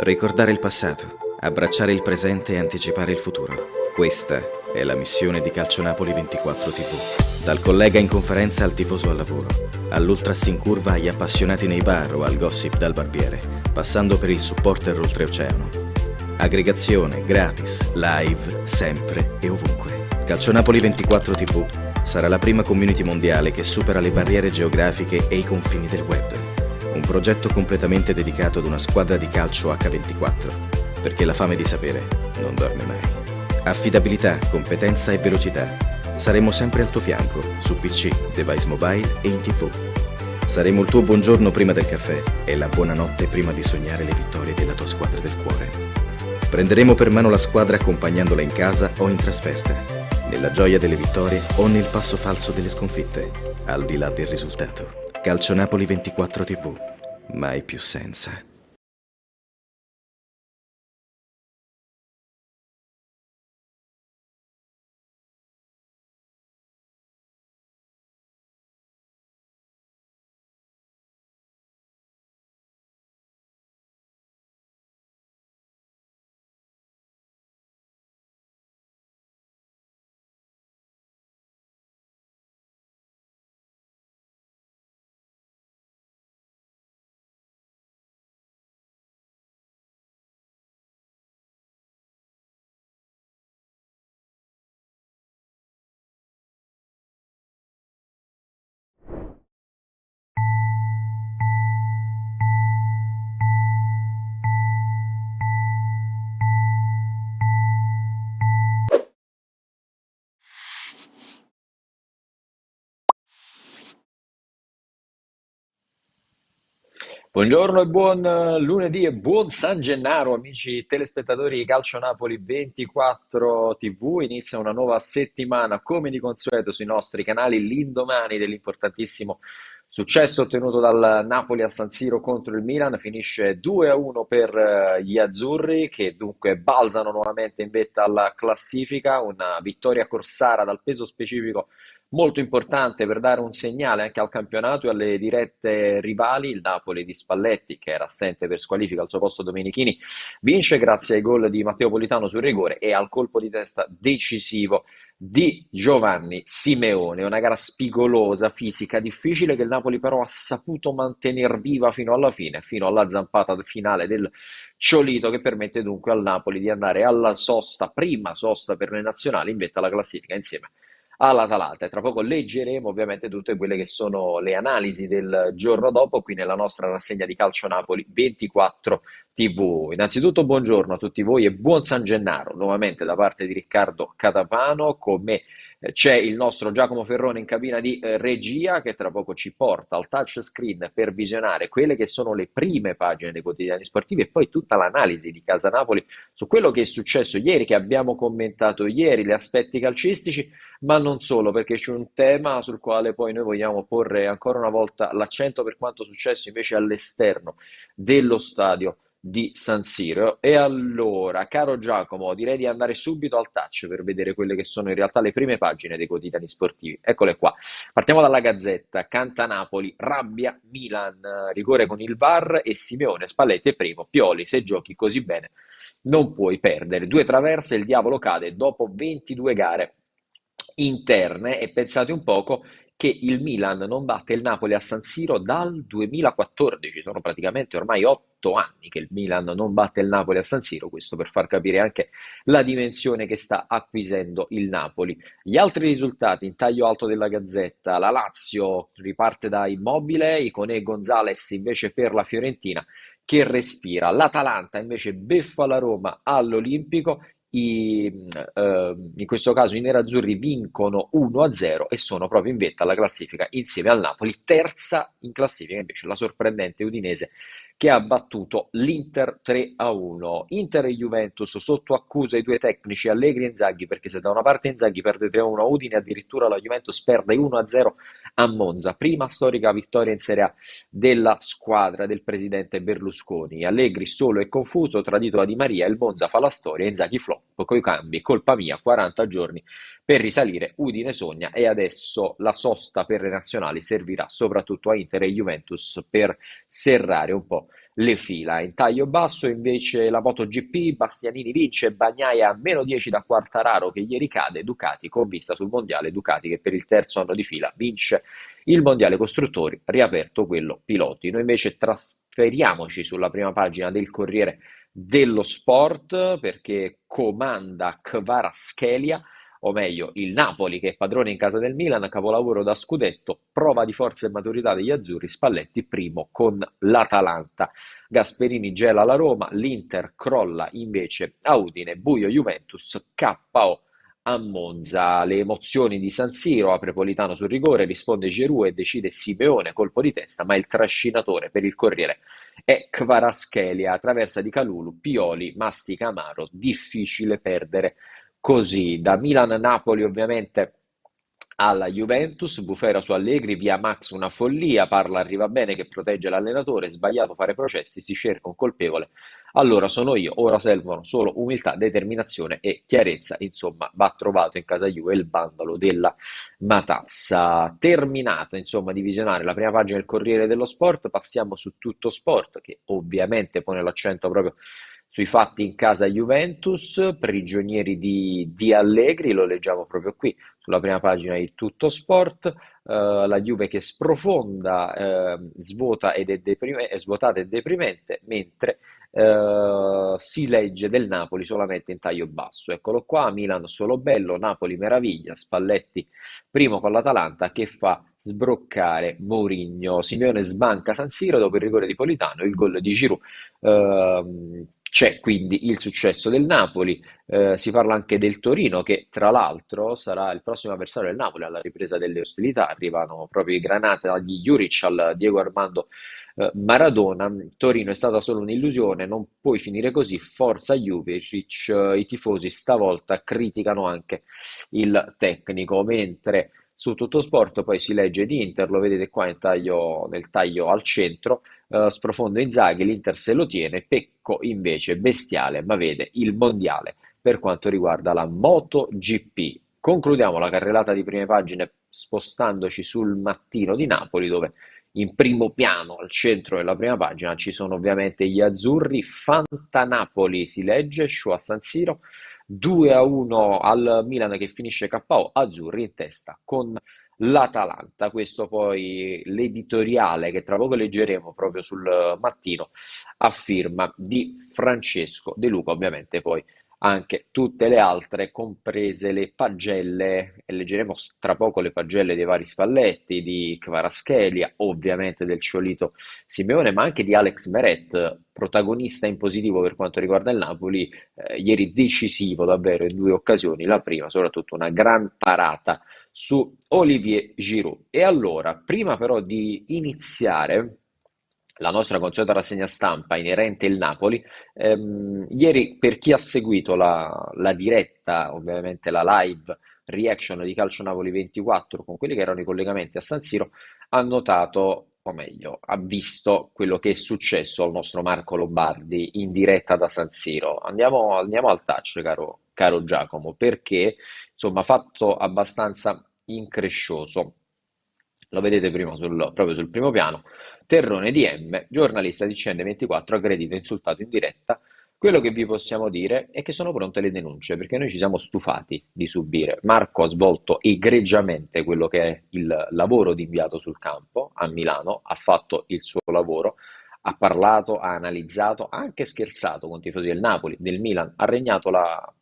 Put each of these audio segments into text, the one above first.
Ricordare il passato, abbracciare il presente e anticipare il futuro. Questa è la missione di Calcio Napoli 24 TV. Dal collega in conferenza al tifoso al lavoro, all'ultras in curva agli appassionati nei bar o al gossip dal barbiere, passando per il supporter oltreoceano. Aggregazione, gratis, live, sempre e ovunque. Calcio Napoli 24 TV sarà la prima community mondiale che supera le barriere geografiche e i confini del web. Un progetto completamente dedicato ad una squadra di calcio H24, perché la fame di sapere non dorme mai. Affidabilità, competenza e velocità. Saremo sempre al tuo fianco, su PC, device mobile e in TV. Saremo il tuo buongiorno prima del caffè e la buonanotte prima di sognare le vittorie della tua squadra del cuore. Prenderemo per mano la squadra accompagnandola in casa o in trasferta, nella gioia delle vittorie o nel passo falso delle sconfitte, al di là del risultato. Calcio Napoli 24 TV, mai più senza. Buongiorno e buon lunedì e buon San Gennaro, amici telespettatori di Calcio Napoli 24 TV. Inizia una nuova settimana, come di consueto, sui nostri canali, l'indomani dell'importantissimo successo ottenuto dal Napoli a San Siro contro il Milan. Finisce 2-1 per gli azzurri, che dunque balzano nuovamente in vetta alla classifica. Una vittoria corsara dal peso specifico molto importante per dare un segnale anche al campionato e alle dirette rivali. Il Napoli di Spalletti, che era assente per squalifica al suo posto Domenichini, vince grazie ai gol di Matteo Politano sul rigore e al colpo di testa decisivo di Giovanni Simeone. Una gara spigolosa, fisica, difficile, che il Napoli però ha saputo mantenere viva fino alla fine, fino alla zampata finale del Ciolito, che permette dunque al Napoli di andare alla sosta, prima sosta per le nazionali, in vetta alla classifica insieme all'Atalanta. E tra poco leggeremo ovviamente tutte quelle che sono le analisi del giorno dopo qui nella nostra rassegna di Calcio Napoli 24 TV. Innanzitutto buongiorno a tutti voi e buon San Gennaro nuovamente da parte di Riccardo Catapano. Con me c'è il nostro Giacomo Ferrone in cabina di regia, che tra poco ci porta al touchscreen per visionare quelle che sono le prime pagine dei quotidiani sportivi e poi tutta l'analisi di Casa Napoli su quello che è successo ieri, che abbiamo commentato ieri, gli aspetti calcistici, ma non solo, perché c'è un tema sul quale poi noi vogliamo porre ancora una volta l'accento per quanto successo invece all'esterno dello stadio di San Siro. E allora, caro Giacomo, direi di andare subito al touch per vedere quelle che sono in realtà le prime pagine dei quotidiani sportivi. Eccole qua. Partiamo dalla Gazzetta. Canta Napoli, rabbia Milan, rigore con il VAR e Simeone, Spalletti è primo, Pioli, se giochi così bene non puoi perdere. Due traverse, il diavolo cade dopo 22 gare interne, e pensate un poco che il Milan non batte il Napoli a San Siro dal 2014. Sono praticamente ormai 8 anni che il Milan non batte il Napoli a San Siro, questo per far capire anche la dimensione che sta acquisendo il Napoli. Gli altri risultati in taglio alto della Gazzetta: la Lazio riparte da Immobile, Iconè Gonzalez invece per la Fiorentina che respira, l'Atalanta invece beffa la Roma all'Olimpico. In questo caso i nerazzurri vincono 1-0 e sono proprio in vetta alla classifica insieme al Napoli. Terza in classifica invece la sorprendente Udinese, che ha battuto l'Inter 3-1. Inter e Juventus sotto accusa i due tecnici Allegri e Inzaghi, perché se da una parte Inzaghi perde 3-1 a Udine, addirittura la Juventus perde 1-0 a Monza. Prima storica vittoria in Serie A della squadra del presidente Berlusconi. Allegri solo e confuso, tradito da Di Maria, il Monza fa la storia, Inzaghi flop, coi cambi, colpa mia, 40 giorni per risalire, Udine sogna e adesso la sosta per le nazionali servirà soprattutto a Inter e Juventus per serrare un po' le fila. In taglio basso invece la MotoGP, Bastianini vince, Bagnaia a -10 da Quartararo che ieri cade, Ducati con vista sul mondiale, Ducati che per il terzo anno di fila vince il mondiale costruttori, riaperto quello piloti. Noi invece trasferiamoci sulla prima pagina del Corriere dello Sport perché comanda Kvaratskhelia, o meglio il Napoli che è padrone in casa del Milan, capolavoro da scudetto, prova di forza e maturità degli azzurri, Spalletti primo con l'Atalanta. Gasperini gela la Roma, l'Inter crolla invece a Udine, buio Juventus, KO a Monza. Le emozioni di San Siro, apre Politano sul rigore, risponde Giroud e decide Simeone, colpo di testa, ma il trascinatore per il Corriere è Kvaratskhelia, traversa di Calulu, Pioli, mastica amaro, difficile perdere così. Da Milan-Napoli ovviamente alla Juventus, bufera su Allegri, via Max una follia, parla arriva bene che protegge l'allenatore, sbagliato fare processi, si cerca un colpevole, allora sono io, ora servono solo umiltà, determinazione e chiarezza, insomma va trovato in casa Juve il bandolo della matassa. Terminata insomma di visionare la prima pagina del Corriere dello Sport, passiamo su Tutto Sport che ovviamente pone l'accento proprio sui fatti in casa Juventus, prigionieri di Allegri, lo leggiamo proprio qui sulla prima pagina di Tutto Sport, la Juve che sprofonda, è svuotata e deprimente, mentre si legge del Napoli solamente in taglio basso. Eccolo qua, Milan solo bello, Napoli meraviglia, Spalletti primo con l'Atalanta che fa sbroccare Mourinho. Simeone sbanca San Siro dopo il rigore di Politano, il gol di Giroud. C'è quindi il successo del Napoli, si parla anche del Torino che tra l'altro sarà il prossimo avversario del Napoli alla ripresa delle ostilità, arrivano proprio i granate dagli Juric al Diego Armando Maradona. Torino è stata solo un'illusione, non puoi finire così, forza Juric, i tifosi stavolta criticano anche il tecnico, mentre su Tuttosport poi si legge di Inter, lo vedete qua nel taglio al centro, sprofondo Inzaghi, l'Inter se lo tiene, Pecco invece bestiale, ma vede il mondiale per quanto riguarda la MotoGP. Concludiamo la carrellata di prime pagine spostandoci sul Mattino di Napoli, dove in primo piano, al centro della prima pagina, ci sono ovviamente gli azzurri. Fanta Napoli si legge, show a San Siro, 2-1 al Milan che finisce KO, azzurri in testa con l'Atalanta. Questo poi l'editoriale che tra poco leggeremo proprio sul Mattino a firma di Francesco De Luca, ovviamente poi anche tutte le altre, comprese le pagelle, e leggeremo tra poco le pagelle dei vari Spalletti, di Kvaratskhelia, ovviamente del Ciolito Simeone, ma anche di Alex Meret, protagonista in positivo per quanto riguarda il Napoli, ieri decisivo davvero in due occasioni, la prima soprattutto una gran parata su Olivier Giroud. E allora, prima però di iniziare la nostra consueta rassegna stampa inerente il Napoli, ieri per chi ha seguito la diretta, ovviamente la live reaction di Calcio Napoli 24 con quelli che erano i collegamenti a San Siro, ha notato, o meglio, ha visto quello che è successo al nostro Marco Lombardi in diretta da San Siro. Andiamo al touch, caro Giacomo, perché insomma fatto abbastanza increscioso. Lo vedete prima proprio sul primo piano. Terrone DM, giornalista di CN24, aggredito e insultato in diretta. Quello che vi possiamo dire è che sono pronte le denunce, perché noi ci siamo stufati di subire. Marco ha svolto egregiamente quello che è il lavoro di inviato sul campo a Milano, ha fatto il suo lavoro, ha parlato, ha analizzato, ha anche scherzato con i tifosi del Napoli, del Milan, ha regnato la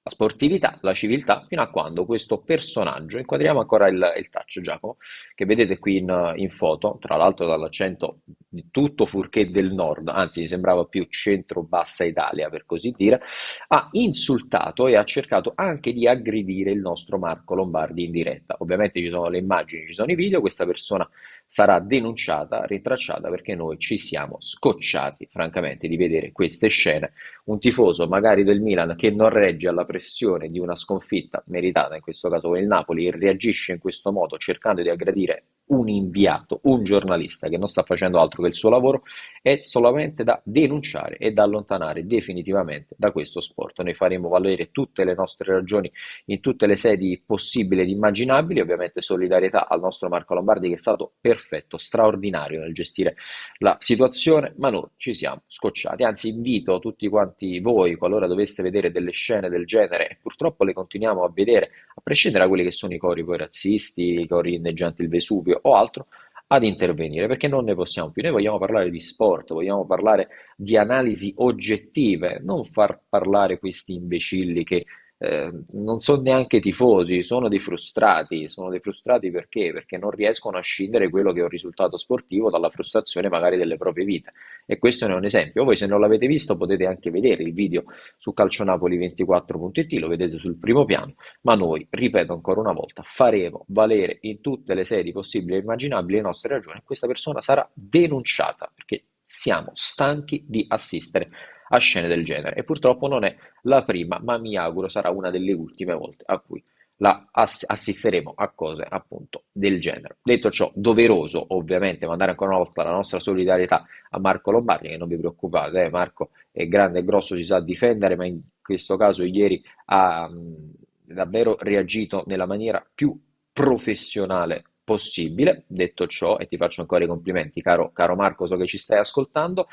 sportività, la civiltà, fino a quando questo personaggio, inquadriamo ancora il touch Giacomo, che vedete qui in foto, tra l'altro dall'accento di tutto fuorché del nord, anzi mi sembrava più centro-bassa Italia per così dire, ha insultato e ha cercato anche di aggredire il nostro Marco Lombardi in diretta. Ovviamente ci sono le immagini, ci sono i video, questa persona sarà denunciata, ritracciata perché noi ci siamo scocciati francamente di vedere queste scene, un tifoso magari del Milan che non regge alla pressione di una sconfitta meritata, in questo caso con il Napoli, e reagisce in questo modo cercando di aggredire un inviato, un giornalista che non sta facendo altro che il suo lavoro, è solamente da denunciare e da allontanare definitivamente da questo sport. Noi faremo valere tutte le nostre ragioni in tutte le sedi possibili ed immaginabili, ovviamente solidarietà al nostro Marco Lombardi che è stato perfetto, straordinario nel gestire la situazione, ma noi ci siamo scocciati. Anzi, invito tutti quanti voi, qualora doveste vedere delle scene del genere, e purtroppo le continuiamo a vedere, a prescindere da quelli che sono i cori poi razzisti, i cori inneggianti il Vesuvio o altro, ad intervenire, perché non ne possiamo più. Noi vogliamo parlare di sport, vogliamo parlare di analisi oggettive, non far parlare questi imbecilli che non sono neanche tifosi, sono dei frustrati perché? Perché non riescono a scindere quello che è un risultato sportivo dalla frustrazione magari delle proprie vite. E questo ne è un esempio. Voi se non l'avete visto potete anche vedere il video su calcionapoli24.it, lo vedete sul primo piano, ma noi, ripeto ancora una volta, faremo valere in tutte le sedi possibili e immaginabili le nostre ragioni. Questa persona sarà denunciata perché siamo stanchi di assistere a scene del genere e purtroppo non è la prima, ma mi auguro sarà una delle ultime volte a cui assisteremo a cose appunto del genere. Detto ciò, doveroso ovviamente mandare ancora una volta la nostra solidarietà a Marco Lombardi, che non vi preoccupate, Marco è grande e grosso, si sa difendere, ma in questo caso ieri ha davvero reagito nella maniera più professionale possibile. Detto ciò, e ti faccio ancora i complimenti, caro Marco, so che ci stai ascoltando,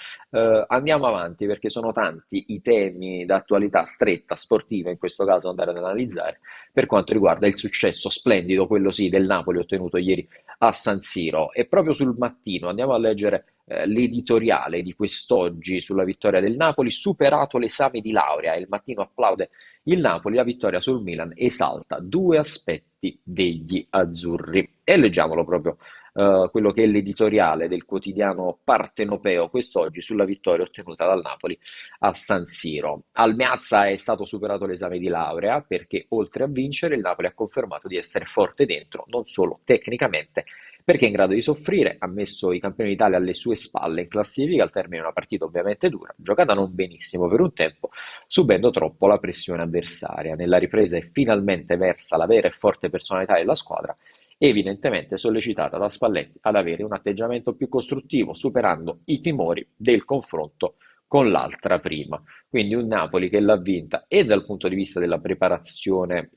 andiamo avanti perché sono tanti i temi d'attualità stretta, sportiva in questo caso, andare ad analizzare per quanto riguarda il successo splendido, quello sì, del Napoli ottenuto ieri a San Siro. E proprio sul mattino andiamo a leggere l'editoriale di quest'oggi sulla vittoria del Napoli, superato l'esame di laurea. Il mattino applaude il Napoli, la vittoria sul Milan esalta due aspetti degli azzurri. E leggiamolo proprio quello che è l'editoriale del quotidiano partenopeo quest'oggi sulla vittoria ottenuta dal Napoli a San Siro. Al Meazza è stato superato l'esame di laurea perché oltre a vincere il Napoli ha confermato di essere forte dentro, non solo tecnicamente, perché è in grado di soffrire, ha messo i campioni d'Italia alle sue spalle in classifica al termine di una partita ovviamente dura, giocata non benissimo per un tempo, subendo troppo la pressione avversaria. Nella ripresa è finalmente emersa la vera e forte personalità della squadra, evidentemente sollecitata da Spalletti ad avere un atteggiamento più costruttivo, superando i timori del confronto con l'altra prima. Quindi un Napoli che l'ha vinta e dal punto di vista della preparazione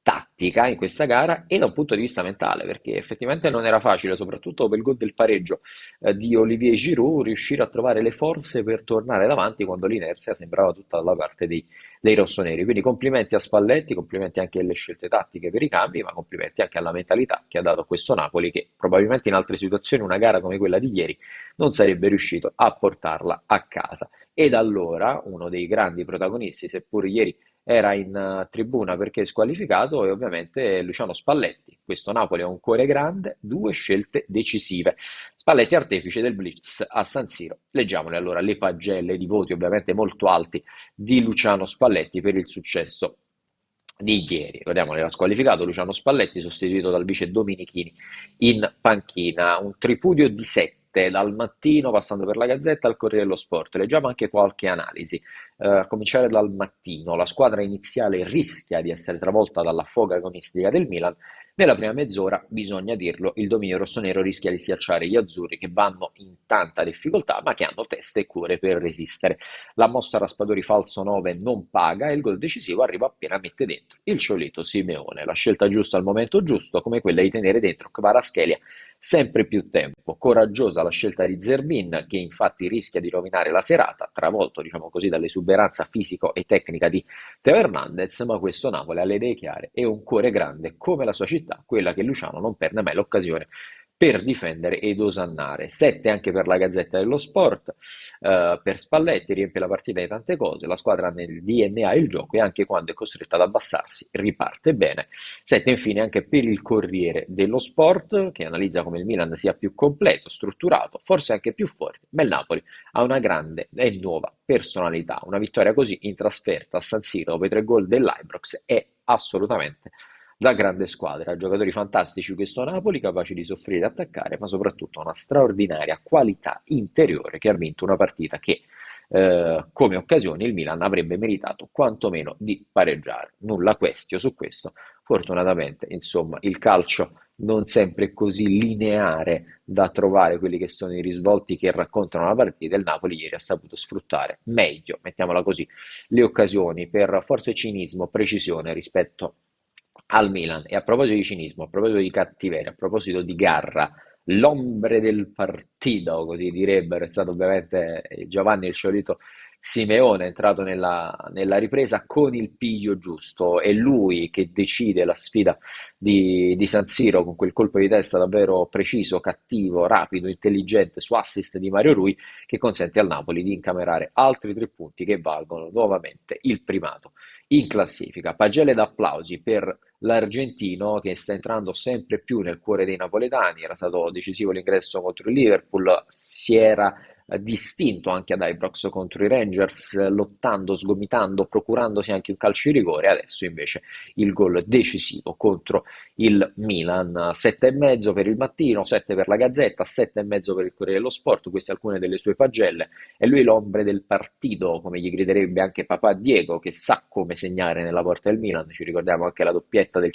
tattica in questa gara e da un punto di vista mentale, perché effettivamente non era facile, soprattutto per il gol del pareggio di Olivier Giroud, riuscire a trovare le forze per tornare davanti quando l'inerzia sembrava tutta dalla parte dei rossoneri. Quindi complimenti a Spalletti, complimenti anche alle scelte tattiche per i cambi, ma complimenti anche alla mentalità che ha dato questo Napoli, che probabilmente in altre situazioni una gara come quella di ieri non sarebbe riuscito a portarla a casa. Ed allora uno dei grandi protagonisti, seppur ieri era in tribuna perché squalificato, e ovviamente Luciano Spalletti. Questo Napoli ha un cuore grande, due scelte decisive. Spalletti artefice del blitz a San Siro. Leggiamole allora le pagelle di voti ovviamente molto alti di Luciano Spalletti per il successo di ieri. Ricordiamolo, era squalificato Luciano Spalletti, sostituito dal vice Dominichini in panchina. Un tripudio di 7 dal Mattino, passando per la Gazzetta al Corriere dello Sport. Leggiamo anche qualche analisi. A cominciare dal Mattino, la squadra iniziale rischia di essere travolta dalla foga agonistica del Milan. Nella prima mezz'ora, bisogna dirlo, il dominio rossonero rischia di schiacciare gli azzurri che vanno in tanta difficoltà ma che hanno testa e cuore per resistere. La mossa Raspadori falso 9 non paga e il gol decisivo arriva appena mette dentro il Ciolito Simeone. La scelta giusta al momento giusto, come quella di tenere dentro Kvaratskhelia sempre più tempo. Coraggiosa la scelta di Zerbin, che infatti rischia di rovinare la serata, travolto diciamo così dall'esuberanza fisico e tecnica di Teo Hernandez, ma questo Napoli ha le idee chiare e un cuore grande come la sua città, quella che Luciano non perde mai l'occasione per difendere ed osannare. 7 anche per la Gazzetta dello Sport, per Spalletti riempie la partita di tante cose, la squadra ha nel DNA il gioco e anche quando è costretta ad abbassarsi riparte bene. 7 infine anche per il Corriere dello Sport, che analizza come il Milan sia più completo, strutturato, forse anche più forte, ma il Napoli ha una grande e nuova personalità. Una vittoria così in trasferta a San Siro dopo i 3 gol dell'Ibrox è assolutamente da grande squadra. Giocatori fantastici questo Napoli, capaci di soffrire e attaccare, ma soprattutto una straordinaria qualità interiore che ha vinto una partita che come occasioni il Milan avrebbe meritato quantomeno di pareggiare. Nulla questio su questo. Fortunatamente, insomma, il calcio non sempre è così lineare da trovare quelli che sono i risvolti che raccontano la partita. Il Napoli ieri ha saputo sfruttare meglio, mettiamola così, le occasioni per forse cinismo, precisione rispetto al Milan. E a proposito di cinismo, a proposito di cattiveria, a proposito di garra, l'ombre del partito, così direbbero, è stato ovviamente Giovanni il solito Simeone, è entrato nella ripresa con il piglio giusto. È lui che decide la sfida di San Siro con quel colpo di testa davvero preciso, cattivo, rapido, intelligente su assist di Mario Rui, che consente al Napoli di incamerare altri 3 punti che valgono nuovamente il primato in classifica. Pagelle d'applausi per l'argentino che sta entrando sempre più nel cuore dei napoletani. Era stato decisivo l'ingresso contro il Liverpool, si era distinto anche ad Ibrox contro i Rangers, lottando, sgomitando, procurandosi anche un calcio di rigore. Adesso invece il gol decisivo contro il Milan. 7,5 per il Mattino, 7 per la Gazzetta, 7,5 per il Corriere dello Sport. Queste alcune delle sue pagelle. È lui l'ombre del partito, come gli griderebbe anche papà Diego, che sa come segnare nella porta del Milan. Ci ricordiamo anche la doppietta del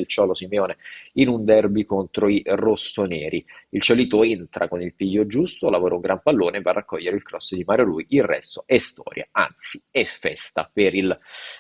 Ciolo Simeone in un derby contro i rossoneri. Il Ciolito entra con il piglio giusto, lavora un gran pallone, va a raccogliere il cross di Mario Rui. Il resto è storia, anzi è festa per il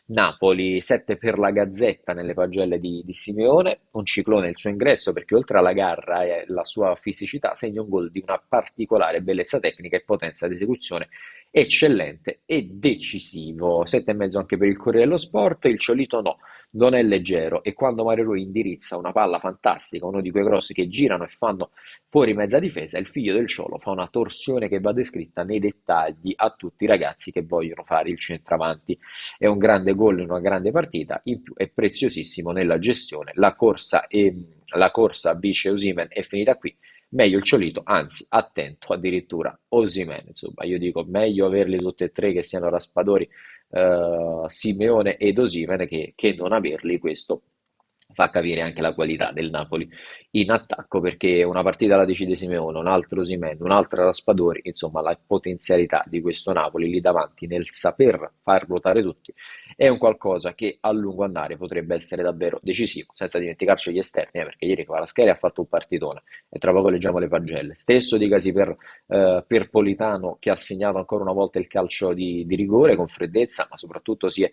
Napoli. 7 per la Gazzetta nelle pagelle di Simeone, un ciclone il suo ingresso perché oltre alla garra e la sua fisicità segna un gol di una particolare bellezza tecnica e potenza di esecuzione eccellente e decisivo. 7,5 anche per il Corriere dello Sport. Il Ciolito no, non è leggero, e quando Mario Rui indirizza una palla fantastica, uno di quei cross che girano e fanno fuori mezza difesa, il figlio del Ciolo fa una torsione che va descritta nei dettagli a tutti i ragazzi che vogliono fare il centravanti. È un grande gol in una grande partita, in più è preziosissimo nella gestione. La corsa vice Osimhen è finita qui. Meglio il Ciolito, anzi, attento addirittura Osimhen. Insomma, io dico meglio averli tutti e tre che siano Raspadori, Simeone ed Osimhen che non averli. Questo fa capire anche la qualità del Napoli in attacco, perché una partita la decide Simeone, un altro Osimhen, un'altra Raspadori. Insomma, la potenzialità di questo Napoli lì davanti nel saper far ruotare tutti è un qualcosa che a lungo andare potrebbe essere davvero decisivo, senza dimenticarci gli esterni, perché ieri Kvaratskhelia ha fatto un partitone e tra poco leggiamo le pagelle. Stesso dicasi per Politano, che ha segnato ancora una volta il calcio di rigore con freddezza, ma soprattutto si è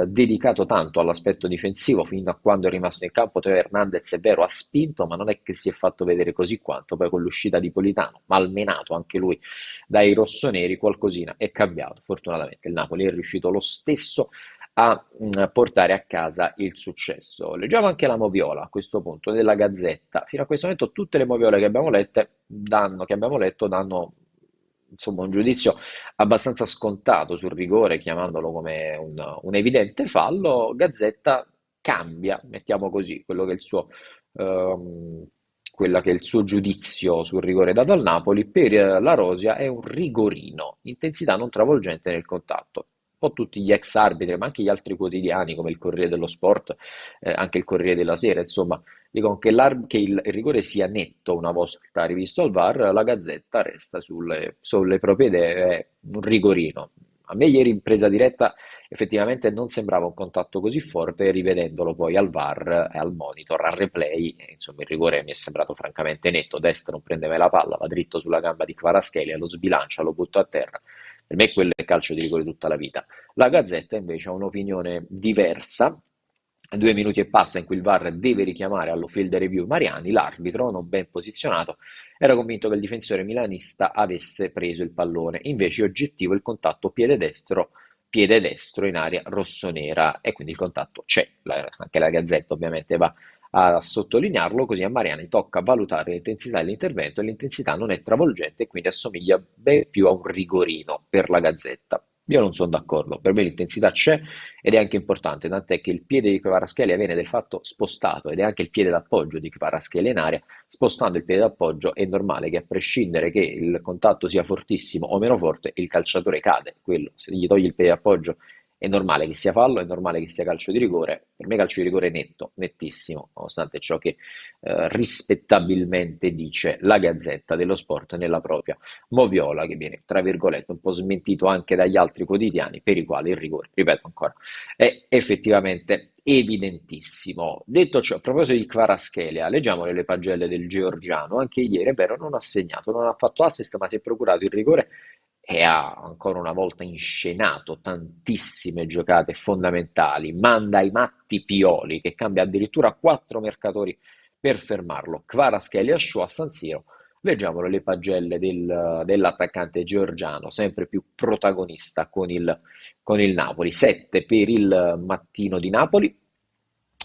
dedicato tanto all'aspetto difensivo fino a quando è rimasto in campo. Teo Hernandez è vero, ha spinto, ma non è che si è fatto vedere così quanto. Poi con l'uscita di Politano, malmenato anche lui dai rossoneri, qualcosina è cambiato. Fortunatamente il Napoli è riuscito lo stesso a portare a casa il successo. Leggiamo anche la moviola a questo punto della Gazzetta. Fino a questo momento tutte le moviole che abbiamo letto danno insomma un giudizio abbastanza scontato sul rigore, chiamandolo come un evidente fallo. Gazzetta cambia, mettiamo così, ehm, quella che è il suo giudizio sul rigore dato al Napoli. Per la Rosia è un rigorino, intensità non travolgente nel contatto. Un po' tutti gli ex arbitri, ma anche gli altri quotidiani come il Corriere dello Sport, anche il Corriere della Sera, insomma, dicono che il rigore sia netto una volta rivisto al VAR. La Gazzetta resta sulle proprie idee, è un rigorino. A me ieri in presa diretta effettivamente non sembrava un contatto così forte, rivedendolo poi al VAR e al monitor, al replay, insomma il rigore mi è sembrato francamente netto. Destro non prende mai la palla, va dritto sulla gamba di Kvaratskhelia, lo sbilancia, lo butta a terra. Per me quello è calcio di rigore tutta la vita. La Gazzetta invece ha un'opinione diversa. 2 minuti e passa in cui il VAR deve richiamare allo field review Mariani. L'arbitro, non ben posizionato, era convinto che il difensore milanista avesse preso il pallone. Invece è oggettivo il contatto piede destro in area rossonera, e quindi il contatto c'è. Anche la Gazzetta ovviamente va a sottolinearlo. Così a Mariani tocca valutare l'intensità dell'intervento, e l'intensità non è travolgente e quindi assomiglia ben più a un rigorino per la Gazzetta. Io non sono d'accordo, per me l'intensità c'è ed è anche importante, tant'è che il piede di Kvaratskhelia viene del fatto spostato, ed è anche il piede d'appoggio di Kvaratskhelia in aria. Spostando il piede d'appoggio è normale che, a prescindere che il contatto sia fortissimo o meno forte, il calciatore cade. Quello, se gli togli il piede d'appoggio, È normale che sia fallo, è normale che sia calcio di rigore. Per me calcio di rigore netto, nettissimo, nonostante ciò che rispettabilmente dice la Gazzetta dello Sport nella propria moviola, che viene, tra virgolette, un po' smentito anche dagli altri quotidiani, per i quali il rigore, ripeto ancora, è effettivamente evidentissimo. Detto ciò, a proposito di Kvaratskhelia, leggiamo le pagelle del georgiano. Anche ieri, è vero, non ha segnato, non ha fatto assist, ma si è procurato il rigore e ha ancora una volta inscenato tantissime giocate fondamentali. Manda ai matti Pioli, che cambia addirittura quattro mercatori per fermarlo. Kvaratskhelia show a San Siro. Leggiamolo le pagelle dell'attaccante georgiano, sempre più protagonista con il Napoli. 7 per il mattino di Napoli.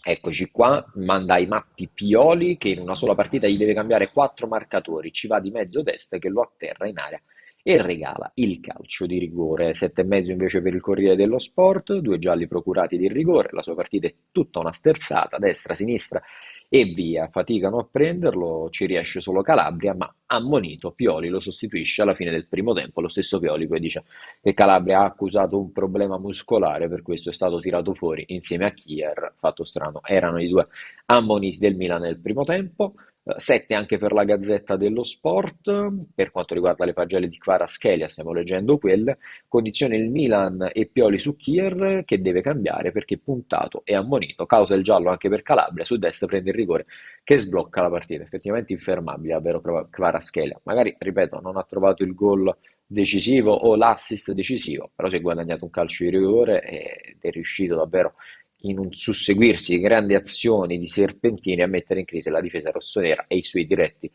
Eccoci qua, manda ai matti Pioli che in una sola partita gli deve cambiare quattro marcatori, ci va di mezzo destra che lo atterra in area e regala il calcio di rigore. 7,5 invece per il Corriere dello Sport, due gialli procurati di rigore, la sua partita è tutta una sterzata, destra, sinistra e via, faticano a prenderlo, ci riesce solo Calabria, ma ammonito Pioli lo sostituisce alla fine del primo tempo, lo stesso Pioli poi dice che Calabria ha accusato un problema muscolare, per questo è stato tirato fuori insieme a Kier, fatto strano, erano i due ammoniti del Milan nel primo tempo. 7 anche per la Gazzetta dello Sport, per quanto riguarda le pagelle di Kvaratskhelia, stiamo leggendo quelle, condizione il Milan e Pioli su Kier che deve cambiare perché puntato e ammonito, causa il giallo anche per Calabria, su destra prende il rigore che sblocca la partita, effettivamente infermabile, davvero Kvaratskhelia, magari, ripeto, non ha trovato il gol decisivo o l'assist decisivo, però si è guadagnato un calcio di rigore ed è riuscito davvero in un susseguirsi di grandi azioni di serpentini a mettere in crisi la difesa rossonera e i suoi diretti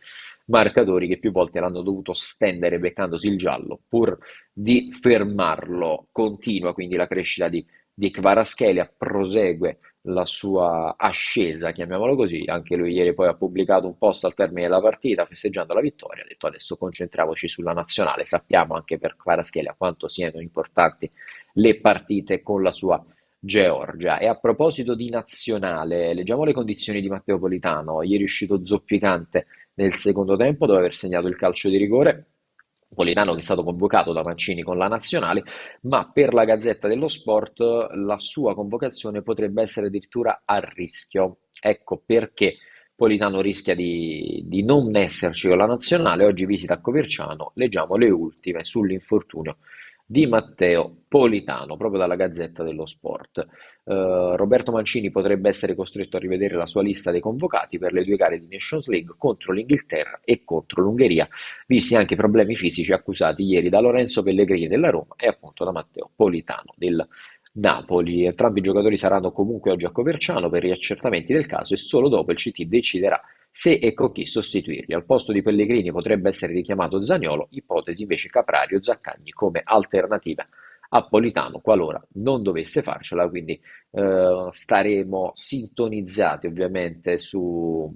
marcatori che più volte l'hanno dovuto stendere beccandosi il giallo pur di fermarlo. Continua quindi la crescita di Kvaratskhelia, prosegue la sua ascesa, chiamiamolo così. Anche lui ieri poi ha pubblicato un post al termine della partita festeggiando la vittoria, ha detto adesso concentriamoci sulla nazionale. Sappiamo anche per Kvaratskhelia quanto siano importanti le partite con la sua Georgia. E a proposito di nazionale, leggiamo le condizioni di Matteo Politano. Ieri è uscito zoppicante nel secondo tempo dopo aver segnato il calcio di rigore. Politano che è stato convocato da Mancini con la nazionale, ma per la Gazzetta dello Sport la sua convocazione potrebbe essere addirittura a rischio. Ecco perché Politano rischia di non esserci con la nazionale. Oggi visita Coverciano, leggiamo le ultime sull'infortunio di Matteo Politano, proprio dalla Gazzetta dello Sport. Roberto Mancini potrebbe essere costretto a rivedere la sua lista dei convocati per le due gare di Nations League contro l'Inghilterra e contro l'Ungheria, visti anche i problemi fisici accusati ieri da Lorenzo Pellegrini della Roma e appunto da Matteo Politano del Napoli. Entrambi i giocatori saranno comunque oggi a Coverciano per gli accertamenti del caso e solo dopo il CT deciderà se e con chi sostituirli. Al posto di Pellegrini potrebbe essere richiamato Zaniolo, ipotesi invece Caprari o Zaccagni come alternativa a Politano qualora non dovesse farcela, quindi staremo sintonizzati ovviamente su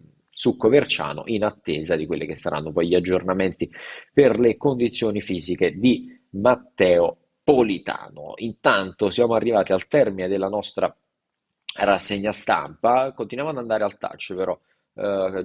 Coverciano in attesa di quelli che saranno poi gli aggiornamenti per le condizioni fisiche di Matteo Politano. Intanto siamo arrivati al termine della nostra rassegna stampa, continuiamo ad andare al touch però.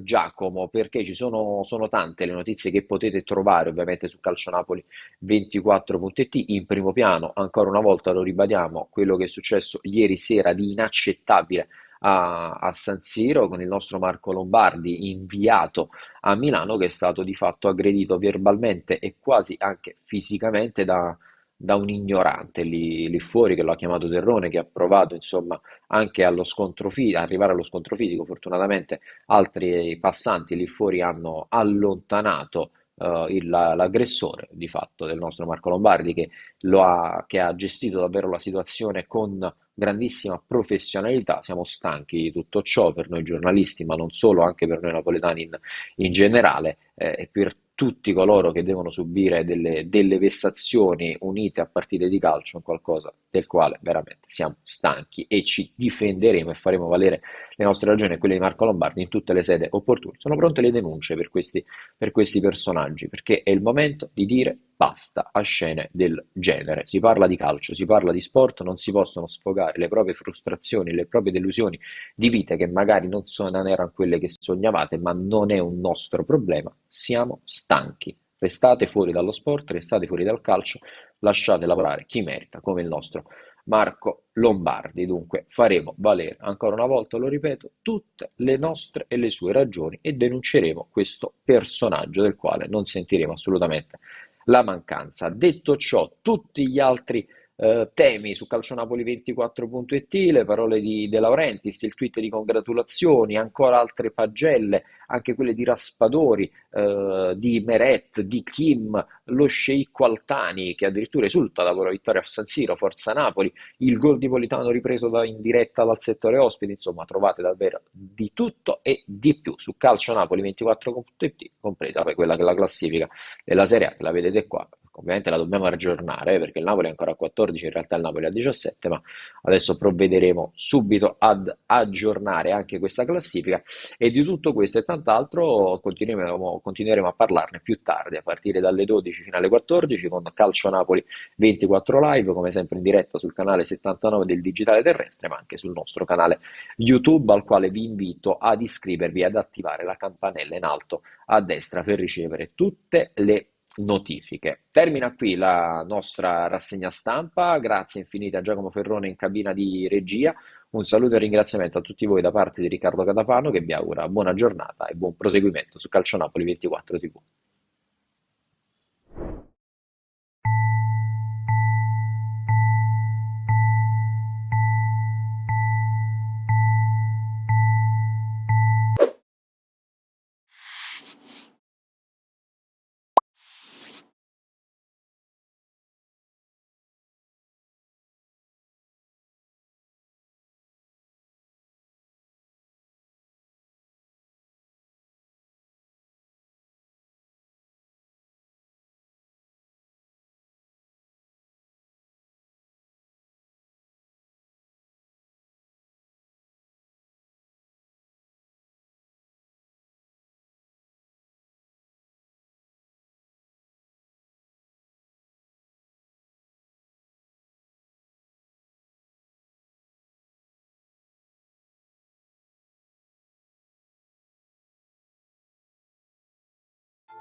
Giacomo, perché sono tante le notizie che potete trovare ovviamente su calcionapoli24.it. In primo piano, ancora una volta lo ribadiamo, quello che è successo ieri sera di inaccettabile a San Siro con il nostro Marco Lombardi inviato a Milano, che è stato di fatto aggredito verbalmente e quasi anche fisicamente da un ignorante lì fuori che lo ha chiamato Terrone, che ha provato insomma anche arrivare allo scontro fisico. Fortunatamente altri passanti lì fuori hanno allontanato l'aggressore di fatto del nostro Marco Lombardi, che ha gestito davvero la situazione con grandissima professionalità. Siamo stanchi di tutto ciò per noi giornalisti, ma non solo, anche per noi napoletani in generale, e per tutti coloro che devono subire delle vessazioni unite a partite di calcio, è qualcosa del quale veramente siamo stanchi e ci difenderemo e faremo valere le nostre ragioni e quelle di Marco Lombardi in tutte le sedi opportune. Sono pronte le denunce per questi personaggi, perché è il momento di dire basta a scene del genere. Si parla di calcio, si parla di sport, non si possono sfogare le proprie frustrazioni, le proprie delusioni di vite che magari non erano quelle che sognavate, ma non è un nostro problema. Siamo stanchi. Restate fuori dallo sport, restate fuori dal calcio, lasciate lavorare chi merita, come il nostro Marco Lombardi. Dunque faremo valere ancora una volta, lo ripeto, tutte le nostre e le sue ragioni e denunceremo questo personaggio del quale non sentiremo assolutamente la mancanza. Detto ciò, tutti gli altri temi su calcionapoli24.it, le parole di De Laurentiis, il tweet di congratulazioni, ancora altre pagelle, anche quelle di Raspadori, di Meret, di Kim, lo sceicco Altani che addirittura esulta dopo la vittoria a San Siro, Forza Napoli, il gol di Politano ripreso in diretta dal settore ospiti, insomma trovate davvero di tutto e di più su calcionapoli24.it, compresa poi quella che è la classifica della Serie A, che la vedete qua. Ovviamente la dobbiamo aggiornare perché il Napoli è ancora a 14, in realtà il Napoli è a 17, ma adesso provvederemo subito ad aggiornare anche questa classifica e di tutto questo e tant'altro continueremo a parlarne più tardi, a partire dalle 12 fino alle 14 con Calcio Napoli 24 Live, come sempre in diretta sul canale 79 del Digitale Terrestre, ma anche sul nostro canale YouTube, al quale vi invito ad iscrivervi e ad attivare la campanella in alto a destra per ricevere tutte le notifiche. Termina qui la nostra rassegna stampa, grazie infinite a Giacomo Ferrone in cabina di regia, un saluto e ringraziamento a tutti voi da parte di Riccardo Catapano che vi augura buona giornata e buon proseguimento su Calcionapoli 24 TV.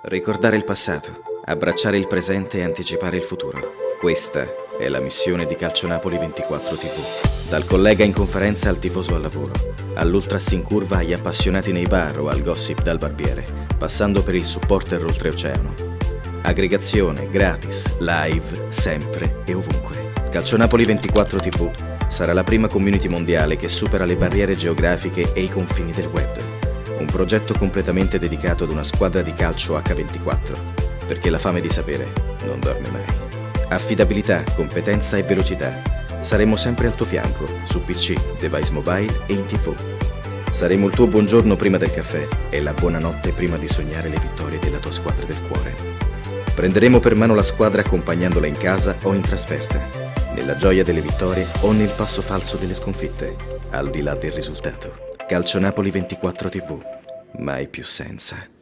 Ricordare il passato, abbracciare il presente e anticipare il futuro. Questa è la missione di Calcionapoli 24 TV. Dal collega in conferenza al tifoso al lavoro, all'ultras in curva agli appassionati nei bar o al gossip dal barbiere, passando per il supporter oltreoceano. Aggregazione, gratis, live, sempre e ovunque. Calcionapoli 24 TV sarà la prima community mondiale che supera le barriere geografiche e i confini del web. Un progetto completamente dedicato ad una squadra di calcio H24, perché la fame di sapere non dorme mai. Affidabilità, competenza e velocità. Saremo sempre al tuo fianco, su PC, device mobile e in TV. Saremo il tuo buongiorno prima del caffè e la buonanotte prima di sognare le vittorie della tua squadra del cuore. Prenderemo per mano la squadra accompagnandola in casa o in trasferta, nella gioia delle vittorie o nel passo falso delle sconfitte, al di là del risultato. Calcio Napoli 24 TV, mai più senza.